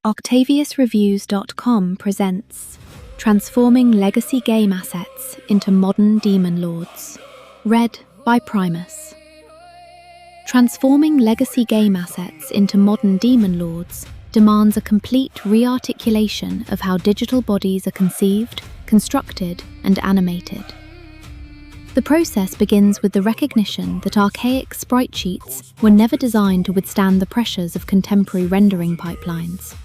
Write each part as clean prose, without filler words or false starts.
OctaviusReviews.com presents Transforming Legacy Game Assets into Modern Demon Lords, read by Primus. Transforming legacy game assets into modern demon lords demands a complete re-articulation of how digital bodies are conceived, constructed, and animated. The process begins with the recognition that archaic sprite sheets were never designed to withstand the pressures of contemporary rendering pipelines.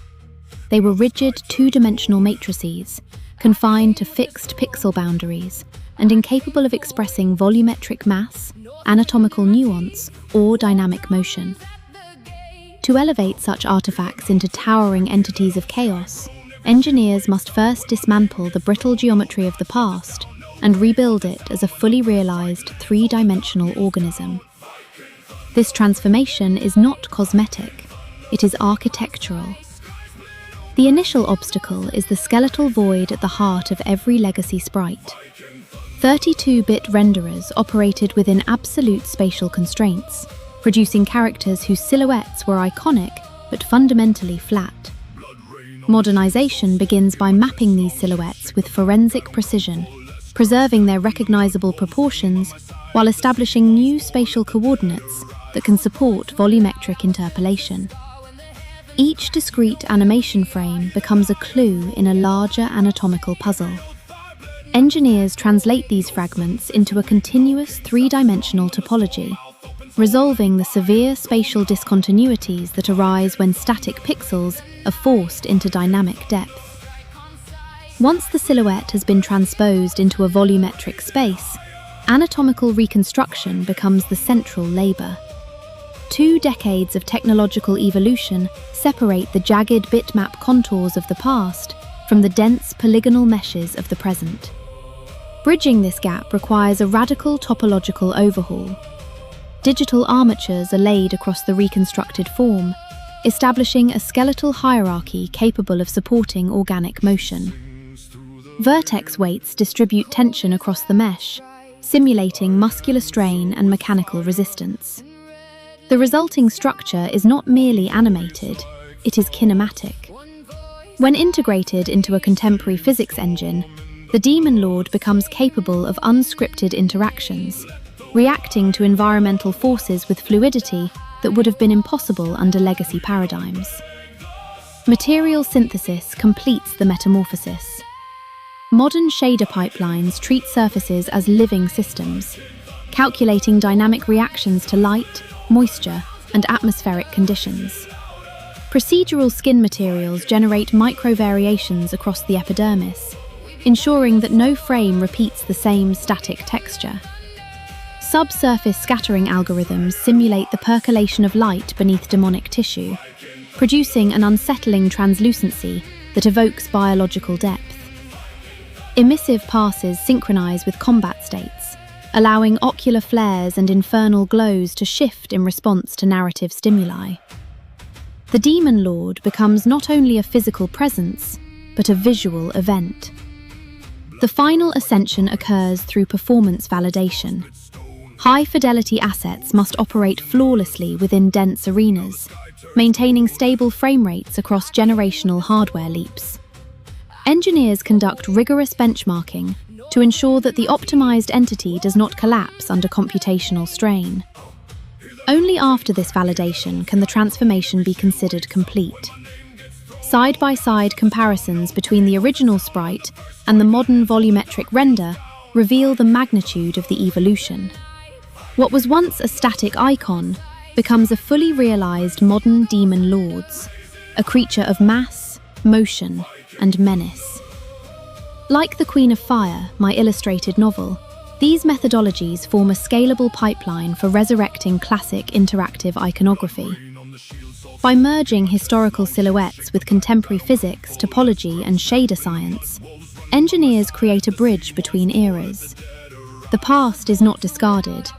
They were rigid two-dimensional matrices, confined to fixed pixel boundaries, and incapable of expressing volumetric mass, anatomical nuance, or dynamic motion. To elevate such artifacts into towering entities of chaos, engineers must first dismantle the brittle geometry of the past and rebuild it as a fully realized three-dimensional organism. This transformation is not cosmetic, it is architectural. The initial obstacle is the skeletal void at the heart of every legacy sprite. 32-bit renderers operated within absolute spatial constraints, producing characters whose silhouettes were iconic but fundamentally flat. Modernization begins by mapping these silhouettes with forensic precision, preserving their recognizable proportions while establishing new spatial coordinates that can support volumetric interpolation. Each discrete animation frame becomes a clue in a larger anatomical puzzle. Engineers translate these fragments into a continuous three-dimensional topology, resolving the severe spatial discontinuities that arise when static pixels are forced into dynamic depth. Once the silhouette has been transposed into a volumetric space, anatomical reconstruction becomes the central labor. 2 decades of technological evolution separate the jagged bitmap contours of the past from the dense polygonal meshes of the present. Bridging this gap requires a radical topological overhaul. Digital armatures are laid across the reconstructed form, establishing a skeletal hierarchy capable of supporting organic motion. Vertex weights distribute tension across the mesh, simulating muscular strain and mechanical resistance. The resulting structure is not merely animated, it is kinematic. When integrated into a contemporary physics engine, the Demon Lord becomes capable of unscripted interactions, reacting to environmental forces with fluidity that would have been impossible under legacy paradigms. Material synthesis completes the metamorphosis. Modern shader pipelines treat surfaces as living systems, calculating dynamic reactions to light, moisture, and atmospheric conditions. Procedural skin materials generate micro-variations across the epidermis, ensuring that no frame repeats the same static texture. Subsurface scattering algorithms simulate the percolation of light beneath demonic tissue, producing an unsettling translucency that evokes biological depth. Emissive passes synchronize with combat states, allowing ocular flares and infernal glows to shift in response to narrative stimuli. The Demon Lord becomes not only a physical presence, but a visual event. The final ascension occurs through performance validation. High-fidelity assets must operate flawlessly within dense arenas, maintaining stable frame rates across generational hardware leaps. Engineers conduct rigorous benchmarking to ensure that the optimized entity does not collapse under computational strain. Only after this validation can the transformation be considered complete. Side-by-side comparisons between the original sprite and the modern volumetric render reveal the magnitude of the evolution. What was once a static icon becomes a fully realized modern demon lords, a creature of mass, motion, and menace. Like the Queen of Fire, my illustrated novel, these methodologies form a scalable pipeline for resurrecting classic interactive iconography. By merging historical silhouettes with contemporary physics, topology, and shader science, engineers create a bridge between eras. The past is not discarded.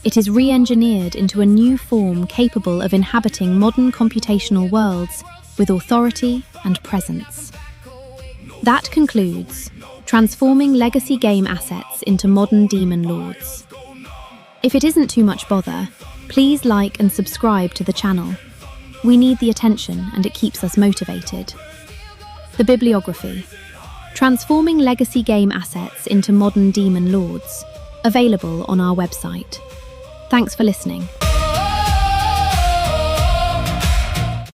It is re-engineered into a new form capable of inhabiting modern computational worlds with authority and presence. That concludes Transforming Legacy Game Assets into Modern Demon Lords. If it isn't too much bother, please like and subscribe to the channel. We need the attention and it keeps us motivated. The bibliography. Transforming legacy game assets into modern demon lords. Available on our website. Thanks for listening.